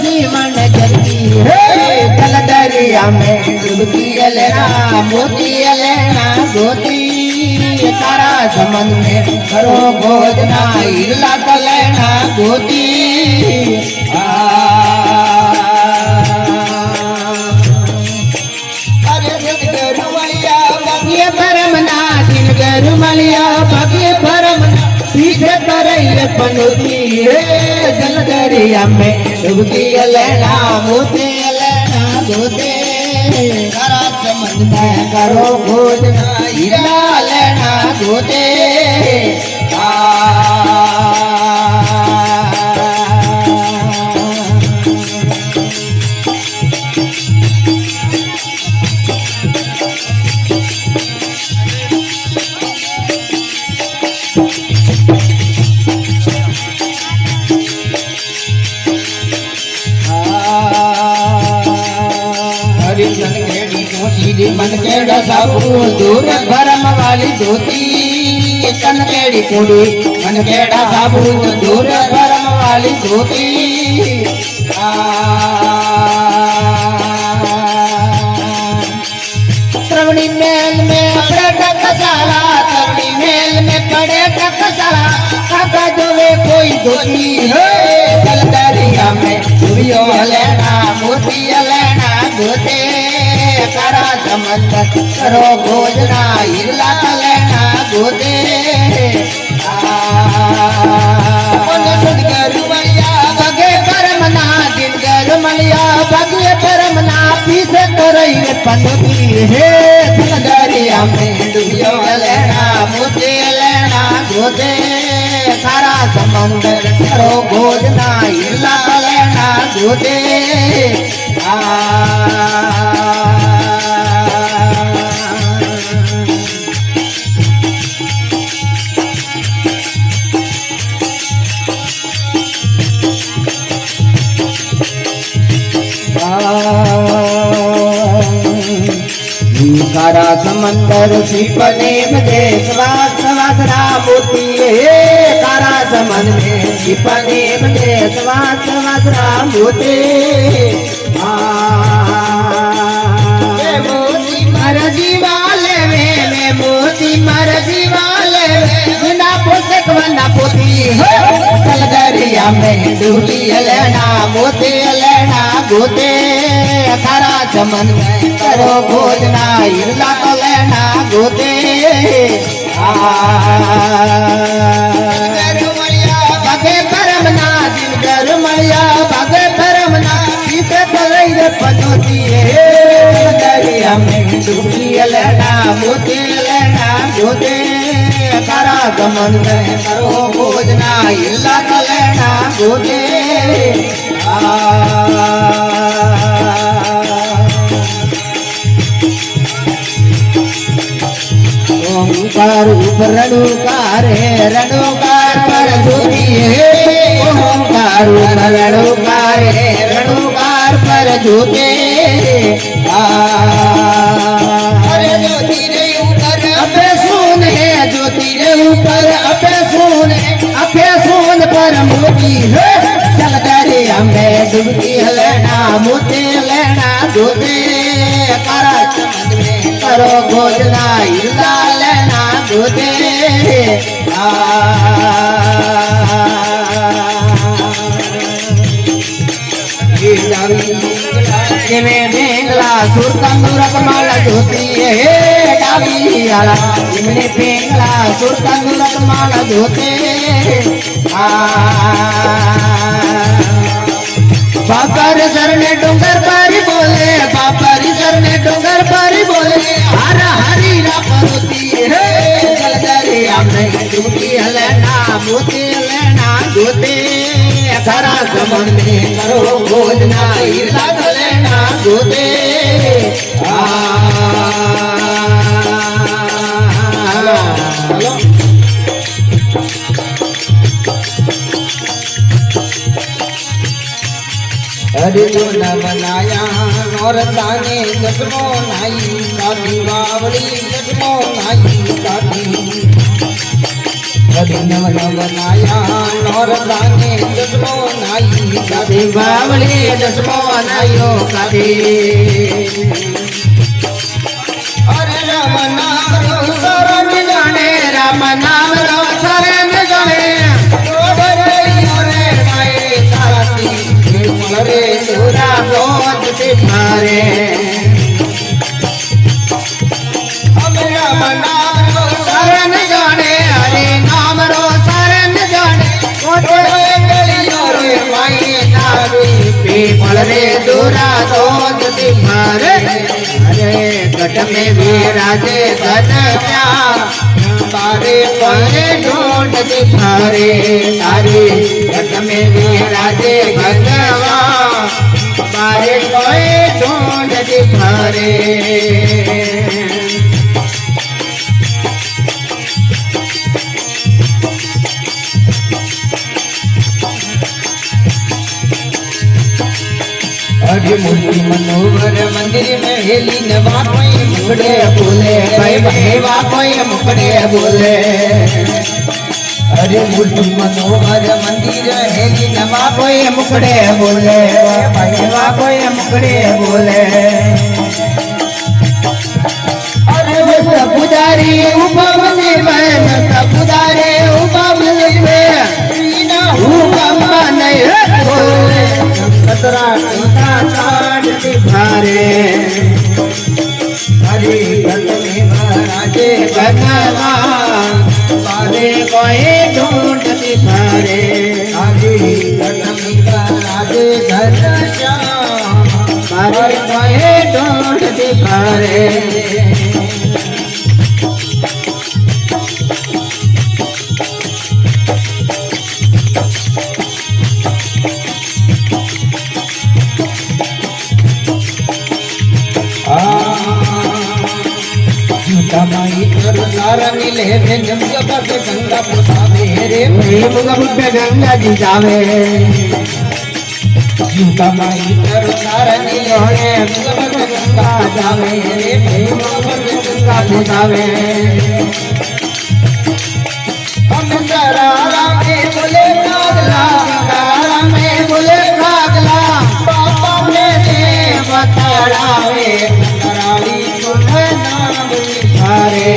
जीवन जगी है जल दरिया में डुबकी लेना मोती लेना गोती तारा समन में करो भोजना हिला तो लेना गोती रुमलिया भाग्य भरमना पीछे तरैले पनोती जल दरिया में डुबकी लेना मोती लेना गोते तारा समन में करो भोजना हिला लेना गोते मन केड़ा साबू दूर भरम वाली धोती कन केड़ी कुड़ी मन केड़ा साबू दूर भरम वाली धोती श्रवणी मेल में पड़े टकसाला श्रवणी मेल में पड़े टकसाला काका जोवे कोई धोती है जल दरिया में डूबियो लेना मोती लेना धोते तारा समंदर करो भोजना हिला लेना गोते बगे परमना दिन गरमलिया बगे परमना पीछे तो रही पनोती है दरिया में डूबियो लेना मोते लेना गोते तारा समंदर करो भोजना हिला लेना गोते कारा समंदर शिपने देश वास वासरा मोती है कारा समन में शिपने देश वास वासरा मोती मोती मर जीवाले में मोती मर जीवाले बिना पोषक बना पोती जल दरिया में डूबी लेना मोती लेना गोते तारा चमन में करो भोजना हिला तो लेना गोते बगे परमना दिन गरमलिया बगे परमना पीछे तरई पनोती दरिया में डूबी लेना मोती लेना गोते तारा चमन में करो भोजना हिला तो लेना गोते ओंकार ऊपर रणुकार है रणुकार पर ज्योति है ओंकार ऊपर रणुकार है रणुकार पर ज्योति अरे ज्योति रे ऊपर अबे सुन है ज्योति रे ऊपर अबे सुन पर मोती है जल दरिया में डुबकी लेना मोती लेना गोते तारा चमन में करो भोजना हिला लेना गोते में बेंगला सुर तंदूरक माला धोती है डाबी आला इमने बेंगला सुर तंदूरक माला धोते बापर सर ने डोंगर पारी बोले बापर सर ने डोंगर पारी बोले हरा हरी ना परोती है जल दरिया में डूबी लेना मोती लेना गोते तारा समन में करो भोजना हिला लेना गोते हरि जो न बनाया और ताने जगमो नाई काटी बावड़ी जगमो नाई काटी कभी नव नव नाया नौर दाने दसमो नाई कभी बावली दसमो नायो कभी अरे राम नाम रो शरण जाने राम नाम रो शरण जाने रे दूरा बहुत मारे हम राम नाम रो शरण जाने हरे नाम रो शरण जाने रे माई नारी पीपल रे दूरा बहुत मारे अरे गट में विराजे गजया तारे परे ढूंढ दिखारे तारे गट में विराजे गजवा तारे परे ढूंढ दिखारे अरे मूर्ति मनोहर मंदिर में हेली नवा कोई मुकड़े बोले भाई भाईवा कोई मुकड़े बोले अरे मूर्ति मनोहर मंदिर हेली नवा कोई मुकड़े बोले भाईवा कोई मुकड़े बोले अरे बस पुजारी उपमने में पुजारी उपमने में उपमने कतरा टीका चाट दिखारे हरे गट में महाराजे गनवा बारे कोई ढूंढ दिखारे हरे गट में महाराजे घनश्याम बारे कोई ढूंढ दिखारे माई कर नारनी ले गंगा पुतावे रे गंगा जी जावे जूता माई कर नारनी लोहे गंगा जावे रे गंगा पुतावे हम करारा में बोले कागला करारा में बोले कागला पापा मेरे बताड़ावे कराड़ी तुम्हें नाम हरे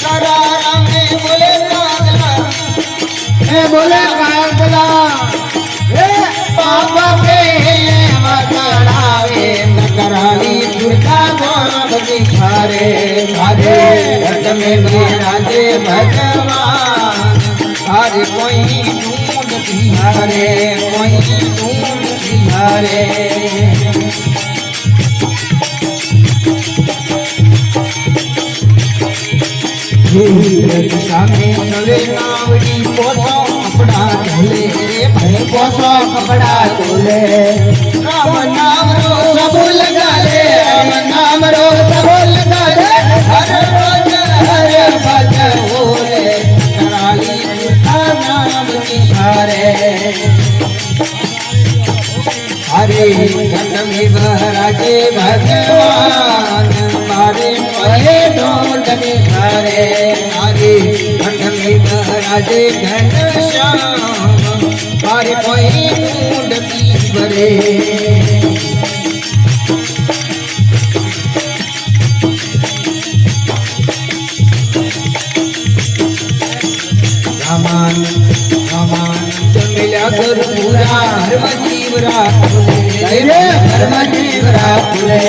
करारा में बोले कागला पापा के बताड़ावे कराड़ी दुर्गा नाम दिखारे हरे घट में विराजे भगवान हरे कोई ढूंढ बिहारे कोई ढूंढ बिहारे सामने नवे नावड़ी पोसो कपड़ा धोले रे भाई पोसो कपड़ा धोले राम नाम रो सब लगा ले राम नाम रो सब लगा ले हर रोज हर भजन होले कराली का नाम निहारे हरे घट में महाराजे भगवान मारे पहे ढूंढ निहारे हरे घट में महाराजे घनश्याम मारे पहे ढूंढ पीवरे रामान मिला कर पूरा हर जीवरा फूले हर जीवरा फूले